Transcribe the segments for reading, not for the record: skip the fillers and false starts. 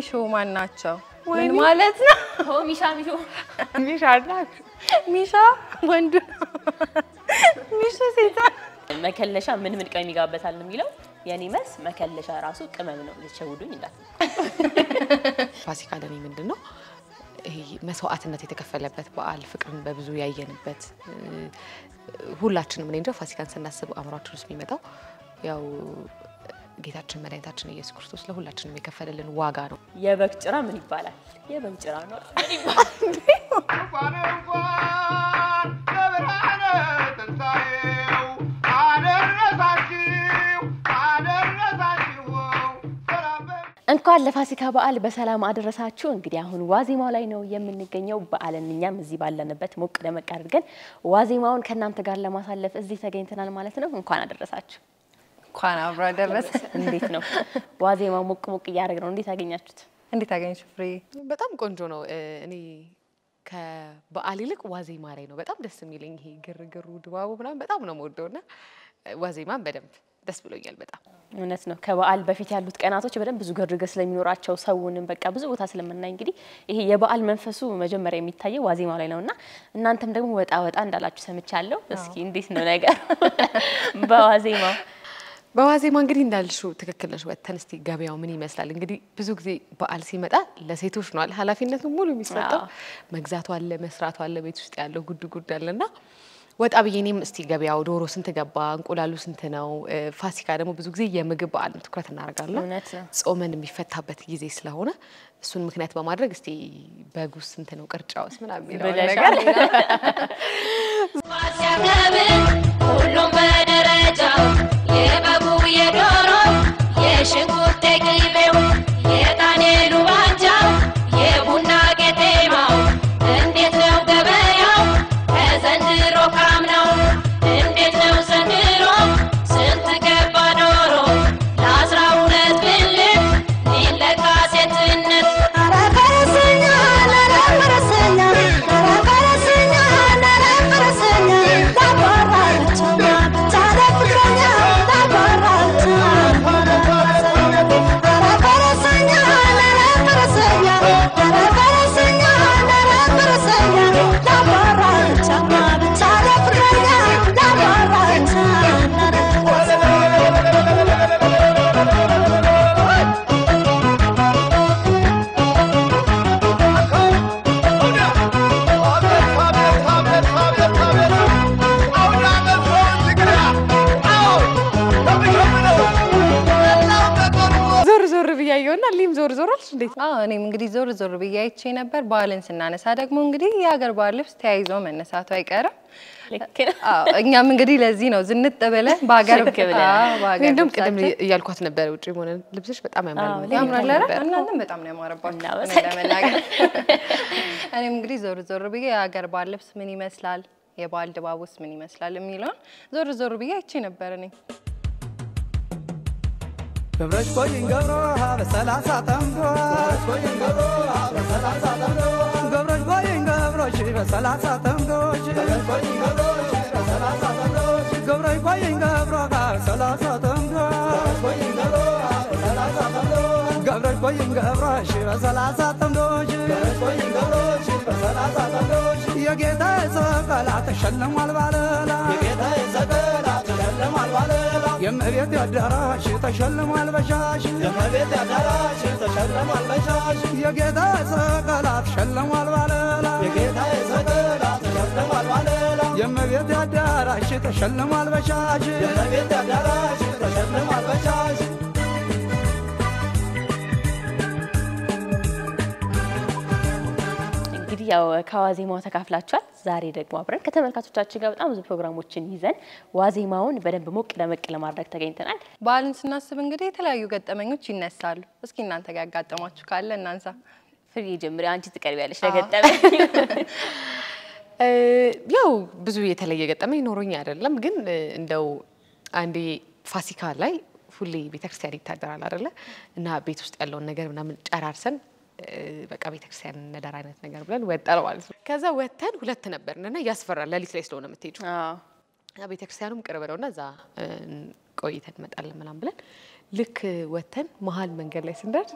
ሚሾ ማን ናቸው ምን ማለት ነው ሚሻ ሚሻ ወንዱ ሚሾ ሴታ መከለሻ ምን ቅመም ይጋበታል ነው የሚለው የኔ መልስ መከለሻ ራሱ ቅመም ነው ልትሸውዱኝ እንዳት ፋሲካ ለኔ ምንድነው ይሄ መስዋዕትነት የተከፈለበት በዓል ፍቅርን በብዙ ያየንበት ሁላችንም እኔ እንጃ ፋሲካን ስናስብ አምራችን ውስጥ የሚመጣው ያው ጌታችን መድኃኒታችን ኢየሱስ ክርስቶስ ለሁላችንም የከፈለልን ዋጋ ነው የበግ ጭራ ምን ይባላል የበግ ጭራ ነው ምን ይባላል እንኳን ለፋሲካ በዓል በሰላም አደረሳችሁ እንግዲህ አሁን ዋዜማው ላይ ነው የምንገኘው በዓልን እኛም እዚህ ባለንበት ሞቅ ደመቅ አድርገን ዋዜማውን ከናንተ ጋር ለማሳለፍ እዚህ ተገኝተናል ማለት ነው እንኳን አደረሳችሁ እንኳን አብራ ደረሰ እንዴት ነው ዋዜማው ሞቅ ያደረግ ነው እንዴት አገኛችሁት እንዴት አገኘሽ ፍሬ በጣም ቆንጆ ነው እኔ ከበዓል ይልቅ ዋዜማ ላይ ነው በጣም ደስ የሚለኝ ይሄ ግርግሩ ድባቡ ምናምን በጣም ነው የምወደውና ዋዜማን በደንብ ደስ ብሎኛል በጣም እውነት ነው ከበዓል በፊት ያሉት ቀናቶች በደንብ ብዙ ግርግር ስለሚኖራቸው ሰውንም በቃ ብዙ ቦታ ስለምናይ እንግዲህ ይሄ የበዓል መንፈሱ መጀመሪያ የሚታየው ዋዜማው ላይ ነውና እናንተም ደግሞ ወጣ እንዳላችሁ ሰምቻለሁ እስኪ እንዴት ነው ነገር በዋዜማ እንግዲህ እንዳልሽው ትክክል ነሽ ወተን እስቲ ገበያው ምን ይመስላል እንግዲህ ብዙ ጊዜ በዓል ሲመጣ ለሴቶች ነው አይደል ኃላፊነቱ ሙሉ የሚሰጠው መግዛቱ አለ መስራቱ አለ ቤት ውስጥ ያለው ጉድ አለና ወጣ በየኔም እስቲ ገበያው ዶሮ ስንት ገባ እንቁላሉ ስንት ነው ፋሲካ ደግሞ ብዙ ጊዜ የምግብ በዓል ነው ትኩረት እናደርጋለን ጾመን የሚፈታበት ጊዜ ስለሆነ እሱን ምክንያት በማድረግ እስቲ በጉስ ስንት ነው ቅርጫውስ ምናምን ነው ነገር ሁሉም በደረጃው የበጉ የዶሮ የሽንኩርት ቅቤው የጣኔሉ ባንጃው የቡና ቄጤማው እንዴት ነው ገበያው ከዘንድሮ ካምናው እንዴት ነው ዘንድሮ ስንት ገባ ዶሮ ለ12 ብልት ሊለካ ሴትነት እኔም እንግዲህ ዞር ብያይቼ ነበር በዓልን ስናነሳ ደግሞ እንግዲህ የሀገር በዓል ልብስ ተያይዞ መነሳቱ አይቀርም እኛም እንግዲህ ለዚህ ነው ዝንጥ ብለን በሀገር እንደውም ቀደም ያልኳት ነበር ውጪ ሆነ ልብስሽ በጣም ያምራል እናንተም በጣም ነው ያማረባችሁ ለመናገር እኔም እንግዲህ ዞር ብዬ የሀገር በዓል ልብስ ምን ይመስላል የበዓል ድባቡስ ምን ይመስላል የሚለውን ዞር ብያይቼ ነበር እኔ ገብረሽ ኮይን ገብሮ በሰላሳ ተምዶ ገብረሽ ኮይን ገብሮ በሰላሳ ተምዶ ገብረሽ ኮይን ገብሮሽ በሰላሳ ተምዶ ገብረሽ ኮይን ገብሮሽ በሰላሳ ተምዶ ገብረሽ ኮይን ገብሮ በሰላሳ ተምዶ ገብረሽ ኮይን ገብሮ በሰላሳ ተምዶ ገብረሽ ኮይን ገብሮሽ በሰላሳ ተምዶ ገብረሽ ኮይን ገብሮሽ በሰላሳ ተምዶ የጌታ ሰቀላ ተሸልሟል ባለላ የጌታ ሰቀላ ተሸልሟል ባለላ የመቤት ያዳራሽ ተሸልሟል በሻሽ የመቤት ያዳራሽ ተሸልሟል በሻሽ የጌታ ሰቀላ ተሸልሟል ባለላ የጌታ ሰቀላ ተሸልሟል ባለላ የመቤት ያዳራሽ ተሸልሟል በሻሽ የመቤት ያዳራሽ ተሸልሟል በሻሽ ያው ከዋዜማው ተካፍላችኋል ዛሬ ደግሞ አብረን ከተመልካቾቻችን ጋር በጣም ብዙ ፕሮግራሞችን ይዘን ዋዜማውን በደንብ ሞቅ ደመቅ ለማድረግ ተገኝተናል በዓልን ስናስብ እንግዲህ የተለያዩ ገጠመኞች ይነሳሉ እስኪ እናንተ ጋር ያጋጠማችሁ ካለ እናንሳ ፍሪ ጀምሪ አንቺ ትቀርቢያለሽ ለገጠመኝ ያው ብዙ የተለየ ገጠመኝ ኖሮኝ አይደለም ግን እንደው አንዴ ፋሲካ ላይ ሁሌ ቤተክርስቲያን ይታደራል አይደለ እና ቤት ውስጥ ያለው ነገር ምናምን ጨራርሰን በቃ ቤተክርስቲያን እንደዳር አይነት ነገር ብለን ወጣን ማለት ነው ከዛ ወተን ሁለት ነበርና ያስፈራል ለሊት ላይ ስለሆነ የምትሄጂው ቤተክርስቲያኑም ቅርብ ነውና እዛ ቆይተን መጣለን ምናምን ብለን ልክ ወተን መሀል መንገድ ላይ ስንደርስ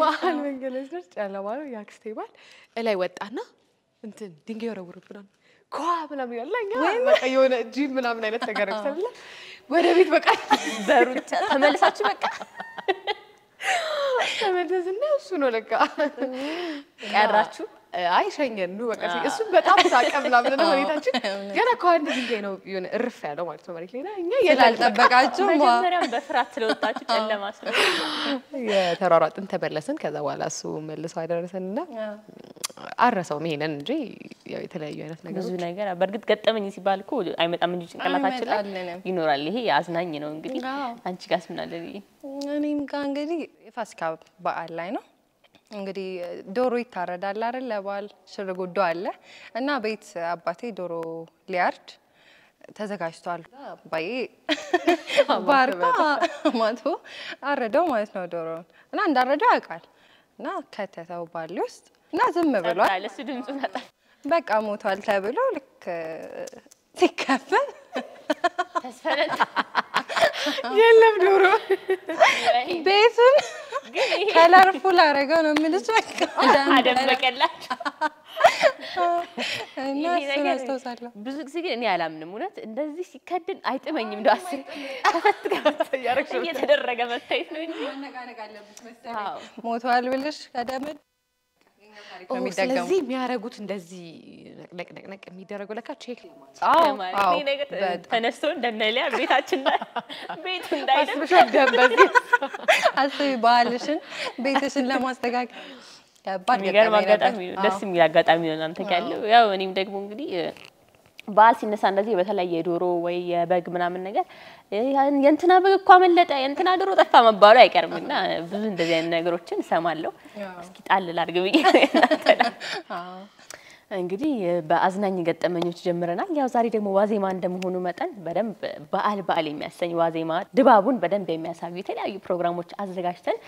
መሀል መንገድ ላይ ስንደርስ ጨለማ ነው። የአክስቴ ባል እላይ ወጣና እንትን ድንጋይ ወረውርብናል። ኳ ምናምን ያለ እኛ በቃ የሆነ ጂም ምናምን አይነት ነገር አይደለ ወደ ቤት በቃ በሩጫ ተመልሳችሁ በቃ ተመለስና እሱ ነው ለካ ቀራችሁ። አይ ሸኘን ነው በቃ እሱም በጣም ሳቀ ምናምን ነው ሁኔታችን። ገና ከአንድ ድንጋይ ነው የሆነ እርፍ ያለው ማለት ነው መሬት ላይ እኛ ያልጠበቃችሁ መጀመሪያም በፍራት ስለወጣችሁ ጨለማ ስለሆነ የተሯሯጥን ተመለስን። ከዛ በኋላ እሱ መልሶ አደረሰንና አረሰውም ይሄንን እንጂ ያው የተለያዩ አይነት ነገሮች ብዙ ነገር በእርግጥ ገጠመኝ ሲባል እኮ አይመጣም እንጂ ጭንቅላታችን ላይ ይኖራል። ይሄ አዝናኝ ነው እንግዲህ። አንቺ ጋርስ ምን አለ? እኔም ጋር እንግዲህ የፋሲካ በዓል ላይ ነው እንግዲህ ዶሮ ይታረዳል አይደል? ለበዓል ሽርጉዶ አለ እና ቤት አባቴ ዶሮ ሊያርድ ተዘጋጅቷል። አባዬ ባርካ ማቶ አረደው ማለት ነው ዶሮውን እና እንዳረደው ያውቃል እና ከተተው ባል ውስጥ እና ዝም ብሏል። እሱ ድምፁን አጣ። በቃ ሞቷል ተብሎ ልክ ሲከፈል ተስፈረን የለም ዶሮ ቤቱን ከለርፉል አደረገው ነው የምልሽ። በቃ አደበቀላችሁ እና እሱን አስታውሳለሁ። ብዙ ጊዜ ግን እኔ አላምንም እውነት እንደዚህ ሲከድን አይጥመኝም። እንደው አስር ተፈትጋ እየተደረገ መታየት ነው እንጂ ማነቃነቅ አለብሽ መሰለኝ። ሞቷል ብለሽ ከደመድ ስለዚህ የሚያረጉት እንደዚህ ነቅነቅ የሚደረገው ለካ ቼክ አዎ ነገር ተነስቶ እንደነሊያ ቤታችን ላይ ቤቱ እንዳይደም ሸደበዝ አስቢ ባልሽን ቤትሽን ለማስተካከል የሚገርም አጋጣሚ ደስ የሚል አጋጣሚ ነው አንተ ያለው። ያው እኔም ደግሞ እንግዲህ በዓል ሲነሳ እንደዚህ በተለየ ዶሮ ወይ የበግ ምናምን ነገር የእንትና በግ እኮ አመለጠ የእንትና ዶሮ ጠፋ መባሉ አይቀርምና ብዙ እንደዚህ አይነት ነገሮችን እሰማለሁ። እስኪ ጣል ላድርግ ብዬ እንግዲህ በአዝናኝ ገጠመኞች ጀምረናል። ያው ዛሬ ደግሞ ዋዜማ እንደመሆኑ መጠን በደንብ በዓል የሚያሰኝ ዋዜማ ድባቡን በደንብ የሚያሳዩ የተለያዩ ፕሮግራሞች አዘጋጅተን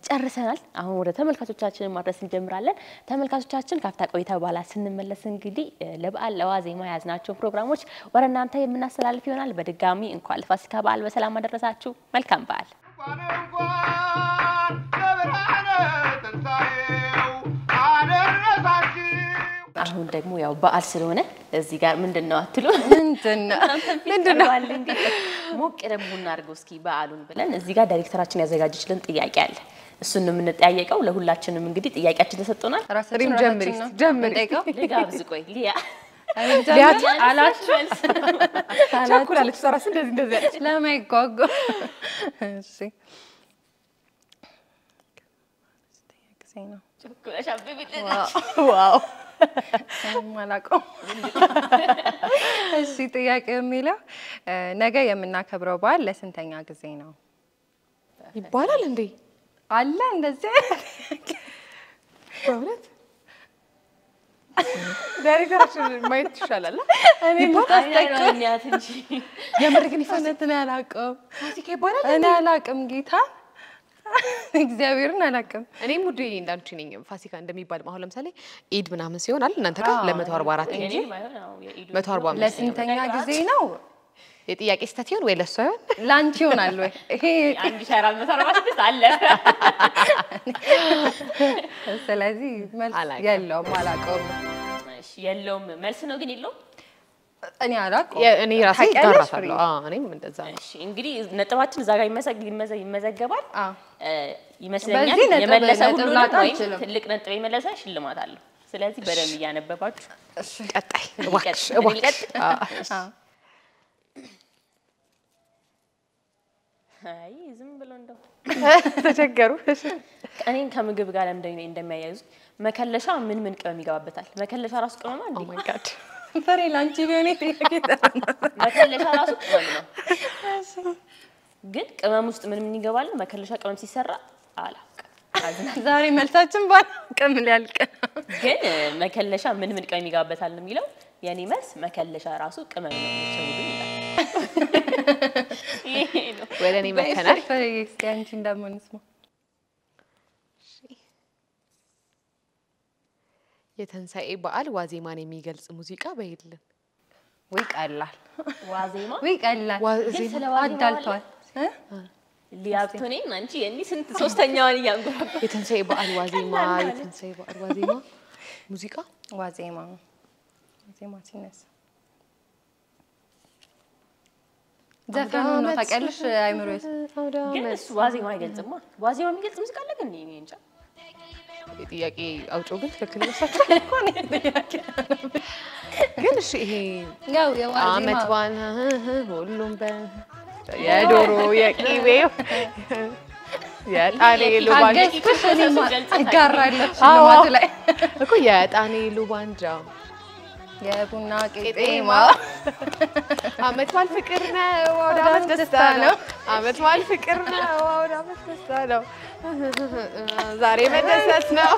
ጨርሰናል። አሁን ወደ ተመልካቾቻችን ማድረስ እንጀምራለን። ተመልካቾቻችን ካፍታ ቆይታ በኋላ ስንመለስ እንግዲህ ለበዓል ለዋዜማ ያዝናቸው ፕሮግራሞች ወደ እናንተ የምናስተላልፍ ይሆናል። በድጋሚ እንኳን ለፋሲካ በዓል በሰላም አደረሳችሁ። መልካም በዓል። አሁን ደግሞ ያው በዓል ስለሆነ እዚህ ጋር ምንድነው አትሉ ምንድነው አለ እንዴ ሞቅ ደግሞ እናርገው እስኪ በዓሉን ብለን እዚህ ጋር ዳይሬክተራችን ያዘጋጀችልን ጥያቄ አለ። እሱን ነው የምንጠያየቀው። ለሁላችንም እንግዲህ ጥያቄያችን ተሰጥቶናል። ራሳችን ጀምሪ ልጋብዝ ቆይ ሊያ አላችሁ ቻኩላለች ራስ እንደዚህ ያለች ለማይጓጓ እሺ ቸኩለሽ አብቢት ዋው ማላቆም እሺ ጥያቄው የሚለው ነገ የምናከብረው በዓል ለስንተኛ ጊዜ ነው ይባላል እንዴ? አለ እንደዚህ በእውነት ዳይሬክተራችን ማየት ይሻላል። እኔ ማስተካከልኛት እንጂ የምር ግን ይፈነትና ያላቀም ፋሲካ ይባላል። እኔ አላቅም ጌታ እግዚአብሔርን አላቅም። እኔም ሙዴ እንዳንቺ ነኝ። ፋሲካ እንደሚባል አሁን ለምሳሌ ኢድ ምናምን ሲሆን አይደል እናንተ ጋር ለ144 እንጂ 145 ለስንተኛ ጊዜ ነው? የጥያቄ ስህተት ይሆን ወይ ለሷ ይሆን ላንቺ ይሆናል ወይ? ይሄ 1446 አለ። ስለዚህ መልስ የለውም አላቀውም። እሺ የለውም መልስ ነው ግን የለውም። እኔ አላቀውም። እኔ ራሴ ጋራታለሁ። እኔም እንደዛ ነው። እሺ እንግዲህ ነጥባችን እዛ ጋር ይመዘገባል። ይመስለኛል በዚህ የመለሰ ሁሉ ነጥብ ነው ትልቅ ነጥብ የመለሰ ሽልማት አለው። ስለዚህ በደንብ እያነበባችሁ እሺ ቀጣይ እባክሽ አይ ዝም ብሎ እንደው ተቸገሩ። እኔን ከምግብ ጋር እንደሚያያዙ መከለሻ ምን ቅመም ይገባበታል? መከለሻ ራሱ ቅመም አንዴ ኦ ማይ ጋድ ፈሬ ላንቺ ቢሆን መከለሻ ራሱ ቅመም ነው። ግን ቅመም ውስጥ ምን ይገባል? መከለሻ ቅመም ሲሰራ አላውቅም። ዛሬ መልሳችን ባላውቅም ሊያልቅ ግን መከለሻ ምን ቅመም ይገባበታል ነው የሚለው። የኔ መልስ መከለሻ ራሱ ቅመም ነው የሚሰውልኝ ይላል። ይሄ ነው ወለኔ መከናል ፈሬ እስኪ አንቺ እንደምንስማ የተንሳኤ በዓል ዋዜማን የሚገልጽ ሙዚቃ በይልን። ويقلل ዋዜማ ويقلل ግን ስለ ዋዜማ አዳልቷል ሊያብቶኔ አንቺ የኔ ስንት ሶስተኛውን ያንጎራባ የትንሳኤ በዓል ዋዜማ የትንሳኤ በዓል ዋዜማ ሙዚቃ ዋዜማ ሲነሳ ዘፈኑ ነው ታውቂያለሽ አይምሮዬ ግን እሱ ዋዜማ አይገልጽማ ዋዜማ የሚገልጽ ሙዚቃ አለ ግን እኔ እንጃ ጥያቄ አውጪው ግን ትክክል መስላችሁ እኮ ነው ጥያቄ ግን እሺ ይሄ ያው የዋዜማ አመት ባና ሁሉም የዶሮ የቂቤው የጣኔ ሉባንጃ አገስኩሽ እኔማ እጋራለሁ ሽልማቱ ላይ እኮ የጣኔ ሉባንጃ የቡና ቄጤማ አመት ባል ፍቅር ነው ወደ አመት ደስታ ነው አመት ባል ፍቅር ነው ወደ አመት ደስታ ነው ዛሬ መደሰት ነው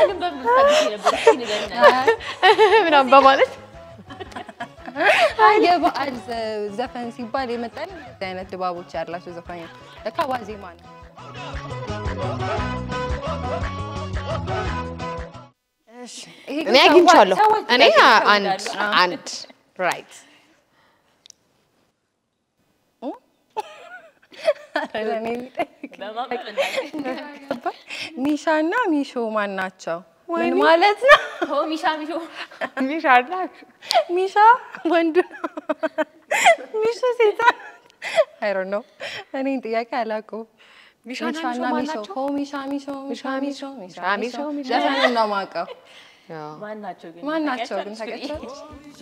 ግን በምን ታዲያ ነበር እሺ ንገሪና ምናምን በማለት የበዓል ዘፈን ሲባል የመጣል አይነት ድባቦች ያላቸው ዘፈን ለካ ዋዜማ ነው እሺ እኔ አግኝቻለሁ እኔ አንድ ራይት አረኔ ልጠይቅ በማመን እንዳለ ሚሻና ሚሾ ማን ናቸው ምን ማለት ነው ሚሻ ሚሻና ሚሻ ወንድ ነው ሚሾ ሴት አይ ዶንት ኖ እኔ ጥያቄ አላውቅም ሚሻና ሚሾ ሚሻ ዘፈኑን ነው የማውቀው ማን ናቸው ግን ታውቂያለሽ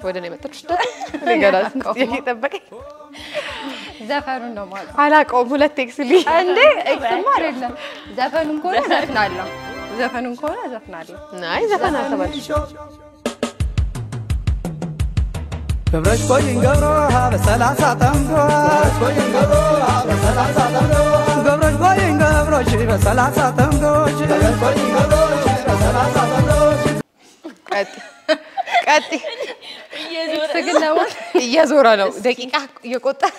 ወደ እኔ መጣች ነገራስ ጥያቄ ጠበቀኝ ዘፈኑን ነው የማውቀው አላውቀውም ሁለት ኤክስ ሊ እንዴ ኤክስማ አይደለም ዘፈኑን ከሆነ ዘፍናለሁ ዘፈኑን ከሆነ ዘፍናለሁ አይ ዘፈን አልተባልሽ ገብረሽ ኮይን ገብሮ በሰላሳ ጠምዶ ኮይን ገብሮ በሰላሳ ጠምዶ ገብረሽ ኮይን ገብሮሽ በሰላሳ ጠምዶ ገብረሽ ኮይን ገብሮሽ በሰላሳ ጠምዶ ቀጥ እየዞረ ነው ደቂቃ እየቆጠረ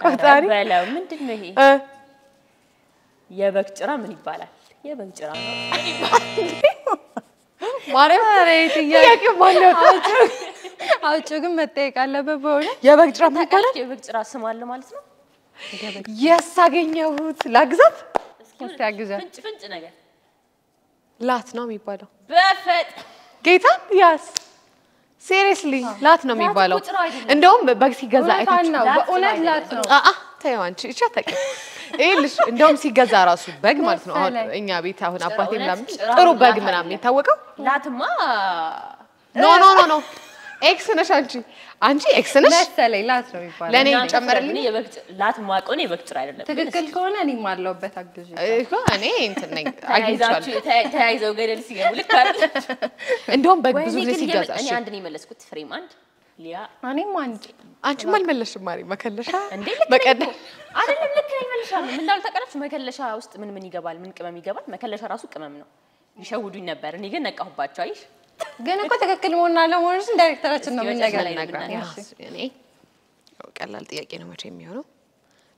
ቆጣሪ በለው ምንድነው ይሄ የበግ ጭራ ምን ይባላል የበግ ጭራ ነው ማርያም ጥያቄ ማለው አውጭ ግን መጠየቅ አለበት በሆነ የበግ ጭራ ምን ይባላል የበግ ጭራ ስም አለ ማለት ነው ያሳገኘሁት ላግዛት እስኪ አግዛት ፍንጭ ነገር ላት ነው የሚባለው በፈጥ ጌታ ያስ ሲሪየስሊ ላት ነው የሚባለው እንደውም በግ ሲገዛ አይታችሁ በእውነት ላት ነው ታየው አንቺ እቻ ታቂ እልሽ እንደውም ሲገዛ ራሱ በግ ማለት ነው አሁን እኛ ቤት አሁን አባቴ ምናምን ጥሩ በግ ምናምን የታወቀው ላትማ ኖ ኤክስ ነሽ አንቺ ኤክስ ነሽ መሰለኝ ላት ነው የሚባለው ለኔ ጨመረልኝ የበግ ላት ማቆኔ የበግ ጭራ አይደለም ትክክል ከሆነ እኔ ማለውበት አግዥ እኔ እንትን ነኝ አግኝቻለሁ ተያይዘው ገደል ሲገቡ ልክ አይደል እንደውም በግ ብዙ ጊዜ ሲገዛ እኔ አንድ ነው የመለስኩት ፍሬም አንድ ሊያ እኔም አንድ አንቺ ማልመለሽም ማሪ መከለሻ እንዴ በቀደ አይደለም ልክ ነኝ መልሻለሁ ምን እንዳል ተቀረች መከለሻ ውስጥ ምን ይገባል ምን ቅመም ይገባል መከለሻ ራሱ ቅመም ነው ይሸውዱኝ ነበር እኔ ግን ነቃሁባቸው አይሽ ግን እኮ ተከክል መሆንና ለመሆንስ ዳይሬክተራችን ነው የሚነገረኝ እኔ ቀላል ጥያቄ ነው መቼ የሚሆነው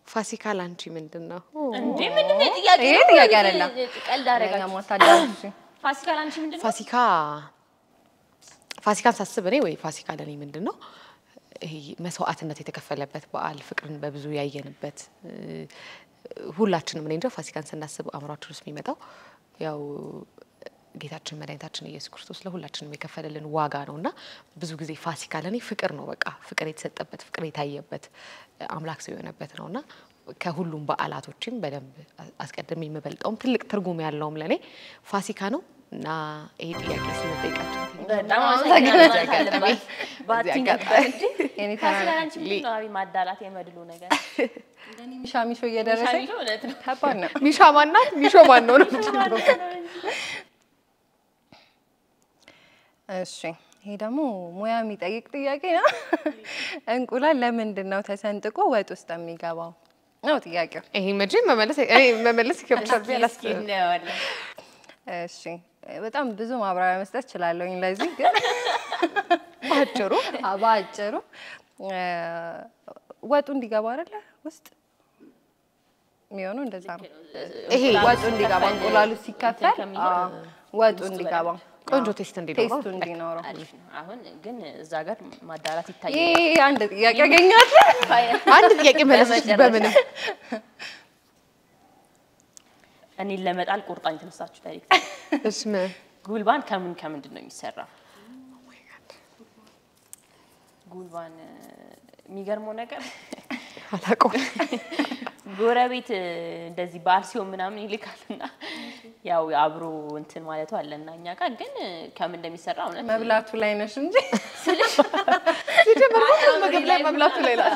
ፋሲካ ላንቺ ምንድነው እንዴ ምንድነው ጥያቄ ይሄ ጥያቄ አይደለም ቀልድ አረጋችሁ ማታዳውሽ ፋሲካ ላንቺ ምንድነው ፋሲካን ሳስብ እኔ ወይ ፋሲካ ለኔ ምንድነው ይሄ መስዋዕትነት የተከፈለበት በዓል ፍቅርን በብዙ ያየንበት ሁላችንም እኔ እንጃ ፋሲካን ስናስብ አምራችን ውስጥ የሚመጣው ያው ጌታችን መድኃኒታችን ኢየሱስ ክርስቶስ ለሁላችንም የከፈለልን ዋጋ ነውና ብዙ ጊዜ ፋሲካ ለኔ ፍቅር ነው በቃ ፍቅር የተሰጠበት ፍቅር የታየበት አምላክ ሰው የሆነበት ነውና ከሁሉም በዓላቶችም በደንብ አስቀድሜ የምበልጠውም ትልቅ ትርጉም ያለውም ለኔ ፋሲካ ነው እና ይሄ ጥያቄ ስለጠይቃችሁ በጣም አመሰግናለሁ ባቲንጋጣ እኔ ታላላንቺ ምን ነው ማዳላት የመድሉ ነገር እንደኔ ሚሻ እየደረሰኝ ከባድ ነው ሚሻ ማናት ሚሾ ማን ነው እሺ ይሄ ደግሞ ሙያ የሚጠይቅ ጥያቄ ነው እንቁላል ለምንድን ነው ተሰንጥቆ ወጥ ውስጥ የሚገባው ነው ጥያቄው ይሄ መመለስ ይከብዳል ቢያላስኪ እሺ በጣም ብዙ ማብራሪያ መስጠት እችላለሁኝ ለዚህ ግን ባጭሩ ወጡ እንዲገባ አይደለ ውስጥ የሚሆነው እንደዛ ነው ይሄ ወጡ እንዲገባ እንቁላሉ ሲከፈል ወጡ እንዲገባ ቆንጆ ቴስት እንዲኖረው ቴስቱ እንዲኖረው አሪፍ ነው። አሁን ግን እዛ ጋር ማዳራት ይታያል። ይሄ አንድ ጥያቄ ያገኛት አንድ ጥያቄ መለስሽ በምን እኔ ለመጣል ቁርጣኝ ተነሳችሁ ዳይሬክት እስመ ጉልባን ከምንድን ነው የሚሰራው? ጉልባን የሚገርመው ነገር አላውቀውም። ጎረቤት እንደዚህ በዓል ሲሆን ምናምን ይልካልና ያው አብሮ እንትን ማለቱ አለና እኛ ጋር ግን ከምን እንደሚሰራ እውነት መብላቱ ላይ ነሽ እንጂ ሲጀመር ምግብ ላይ መብላቱ ላይ ላይ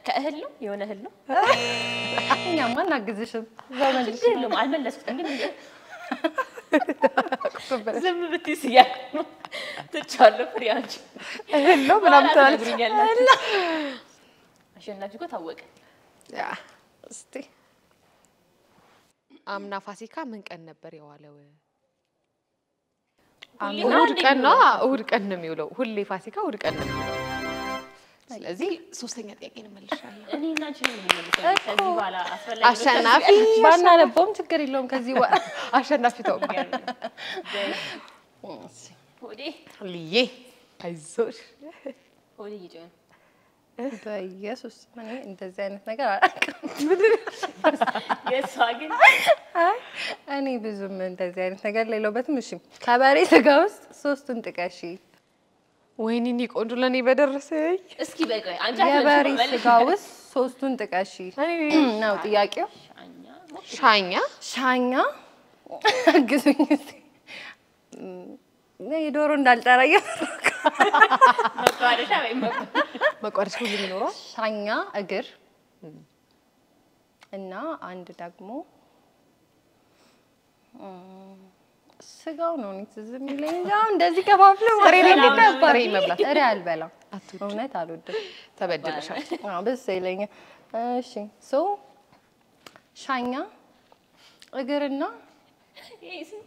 ከእህል ነው የሆነ እህል ነው። እኛማ እናግዝሽም ዘመንሽ የለውም አልመለስኩትም ግን ዝም ብትይ ሲያቁ ትቻለሁ ፍሪያንቺ እህል ነው ምናምን ትነግሪኛለሽ። አሸናፊ እኮ ታወቀ። ያ እስቲ አምና ፋሲካ ምን ቀን ነበር የዋለው? እሑድ ቀን ነው። እሑድ ቀን ነው የሚውለው። ሁሌ ፋሲካ እሑድ ቀን ነው የሚውለው። ስለዚህ ሶስተኛ ጥያቄ እንመልሻለን። እኔ እና አንቺ ነው የምንመልሰው። ከዚህ በኋላ አስፈላጊ አሸናፊ ባናነበውም ችግር የለውም። ከዚህ በኋላ አሸናፊ ተወቋል። ሆዴ ልዬ አይዞሽ ሆዴ ይጮህ በኢየሱስ ምን እንደዚህ አይነት ነገር አላውቅም። የሷ ግን እኔ ብዙም እንደዚህ አይነት ነገር ሌለውበትም። እሺ ከበሬ ስጋ ውስጥ ሶስቱን ጥቀሺ። ወይኔ እኔ ቆንጆ ለኔ በደረሰኝ። እስኪ በቃ አንቺ የበሬ ስጋ ውስጥ ሶስቱን ጥቀሺ ነው ጥያቄው። ሻኛ ግዙኝ እስቲ የዶሮ እንዳልጠራየ መቋደሻ ሁሉ ይኖራል። ሻኛ እግር እና አንድ ደግሞ ስጋው ነው ዝም ይለኝ እንጂ እንደዚህ ከፋፍሎ ጥሬ መብላት ጥሬ አልበላም። እውነት አልወድም። ተበድለሻል። በስ ይለኛል። እሺ ሶ ሻኛ እግርና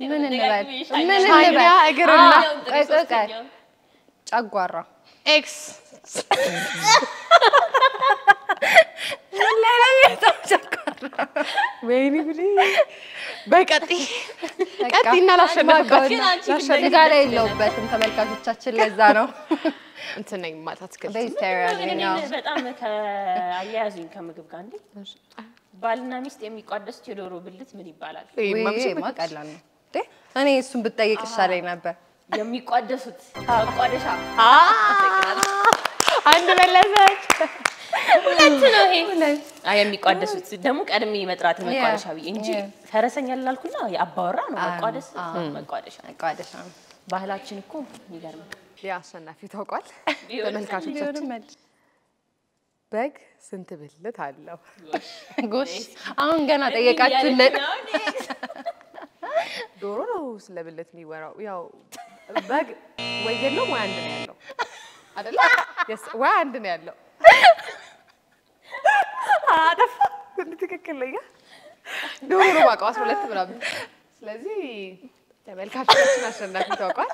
ምን እንበል ሻኛ እግርና ጨጓራ ኤክስ ምን ላይ ነው ጨጓራ? ወይኔ ጉዴ በቀጥይ ቀጥይና ላሸነፍባችሁ ስጋ ላይ የለውበትም ተመልካቾቻችን። ለዛ ነው እንትን ነኝ ማለት ከዚህ ቬጀቴሪያን ነው። በጣም ከአያያዙኝ ከምግብ ጋር እንዴ ባልና ሚስት የሚቋደሱት የዶሮ ብልት ምን ይባላል? ወይማ ቀላል ነው እንዴ? እኔ እሱን ብትጠይቅ ይሻለኝ ነበር። የሚቋደሱት አቋደሻ አንድ መለሰች። ሁለት ነው ይሄ። የሚቋደሱት ደግሞ ቀድሜ መጥራት መቋደሻ ብዬ እንጂ ፈረሰኛ ላልኩና የአባወራ ነው መቋደሻ ነው። ባህላችን እኮ ይገርም። አሸናፊ ታውቋል። ተመልካቾቻችን በግ ስንት ብልት አለው? ጎሽ አሁን ገና ጠየቃችሁልን። ዶሮ ነው ስለ ብልት የሚወራው። ያው በግ ወይ የለውም ወይ አንድ ነው ያለው አይደለ? ወይ አንድ ነው ያለው። አደፋ ትክክል ነው። ዶሮ ነው ባቃው 12 ምናምን። ስለዚህ ተመልካቾቻችን አሸናፊ ታውቋል።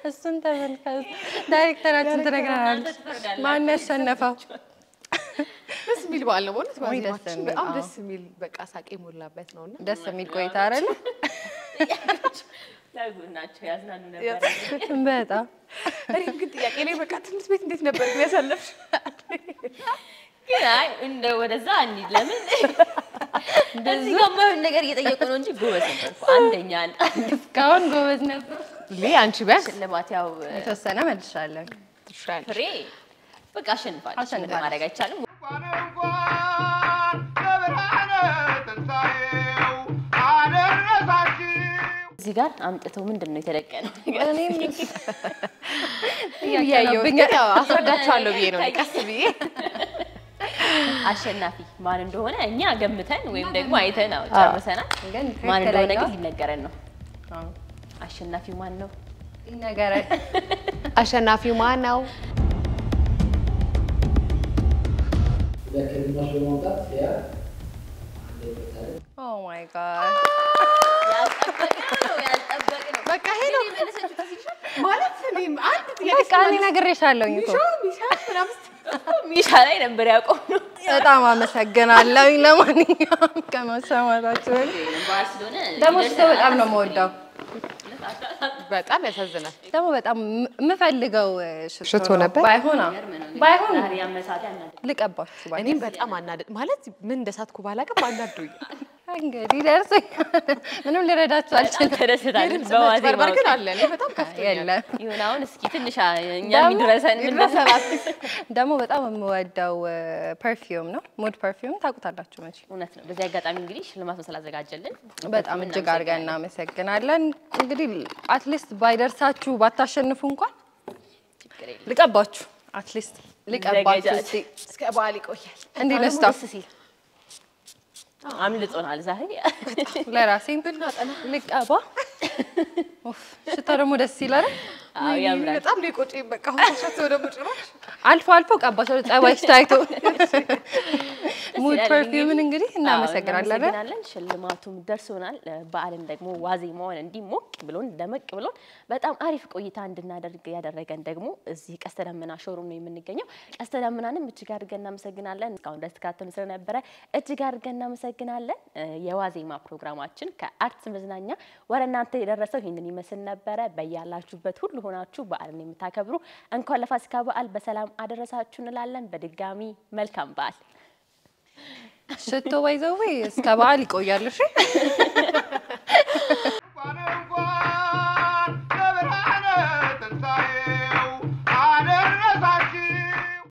እሱን ተመልካች ዳይሬክተራችን ትነግረናለች ማን ያሸነፈው። ደስ የሚል በዓል ነው ማለት ነው። በጣም ደስ የሚል በቃ ሳቄ ሞላበት ነውና ደስ የሚል ቆይታ አይደል? ለጉናቸው ያዝናኑ ነበር በጣም። እኔም ግን ጥያቄ ላይ በቃ ትምህርት ቤት እንዴት ነበር ግን ያሳለፍሽ? ግን አይ እንደ ወደዛ እንሂድ። ለምን እንደዚህ ገማውን ነገር እየጠየቁ ነው እንጂ ጎበዝ ነበር። አንደኛ እስካሁን ጎበዝ ነበር። አንቺ ቢያንስ ሽልማት ያው የተወሰነ መልሻለሁ። ፍሬ በቃ አሸንፋለች። ማድረግ አይቻልም። እዚህ ጋር አምጥተው ምንድነው የተደቀነው? እኔም ያያየሁኝ ያው አስረዳቻለሁ ብዬ ነው ቀስ ብዬ። አሸናፊ ማን እንደሆነ እኛ ገምተን ወይም ደግሞ አይተን ጨርሰናል። ማን እንደሆነ ግን ሊነገረን ነው። አሸናፊው ማን ነው? ይነገረን። አሸናፊው ማን ነው? ኦ ማይ ጋድ ያልጠበቅነው በቃ ሄዶ ማለት እኔም አንድ ጥያቄ በቃ እኔ ነግሬሻለሁኝ እኮ ሚሻ ላይ ነበር ያቆምነው። በጣም አመሰግናለሁ። ለማንኛውም ከመሰማታችሁ ደግሞ በጣም ነው የምወደው። በጣም ያሳዝናል። ደግሞ በጣም የምፈልገው ሽቶ ነበር ባይሆን ልቀባችሁ ባይ እኔም በጣም አናደድ ማለት ምን እንደሳትኩ ባላቀም አናዱኝ እንግዲህ ደርሰኝ ምንም ልረዳችሁ አልችልም ተደስታለን በዋዜማው ግን አለ እኔ በጣም ከፍተኛ ይሁን አሁን እስኪ ትንሽ እኛም ይድረሰን ምን ደሰራት ደግሞ በጣም የምወደው ፐርፊውም ነው ሙድ ፐርፊውም ታውቁታላችሁ መቼ እውነት ነው በዚህ አጋጣሚ እንግዲህ ሽልማቱን ስላዘጋጀልን በጣም እጅግ አድርገን እናመሰግናለን እንግዲህ አትሊስት ባይደርሳችሁ ባታሸንፉ እንኳን ልቀባችሁ አትሊስት ልቀባችሁ እስከ በዓል ይቆያል እንዴ ነስታ አምልጦናል ዛሬ ለራሴን ብናጠና ልቀባ ሽታ ደግሞ ደስ ይላል አዎ ያምራል በጣም ሊቆጪ በቃ ሆነሻት ወደ ሙጭራሽ አልፎ ቀባቸው ጸባይሽ ታይቶ ሙድ ፐርፊውምን እንግዲህ እናመሰግናለን ሽልማቱም ደርሶናል በዓልን ደግሞ ዋዜማውን እንዲሞቅ ብሎን ደመቅ ብሎን በጣም አሪፍ ቆይታ እንድናደርግ ያደረገን ደግሞ እዚህ ቀስተ ደመና ሾሩም ነው የምንገኘው ቀስተ ደመናንም እጅግ አድርገን እናመሰግናለን እስካሁን ድረስ ተከታተሉ ስለነበረ እጅግ አድርገን እናመሰግናለን የዋዜማ ፕሮግራማችን ከአርት መዝናኛ ወደ እናንተ የደረሰው ይሄንን ይመስል ነበረ በያላችሁበት ሁሉ ሆናችሁ በዓልን የምታከብሩ እንኳን ለፋሲካ በዓል በሰላም አደረሳችሁ እንላለን በድጋሚ መልካም በዓል ሽቶ ባይዘው እስከ በዓል ይቆያል እሺ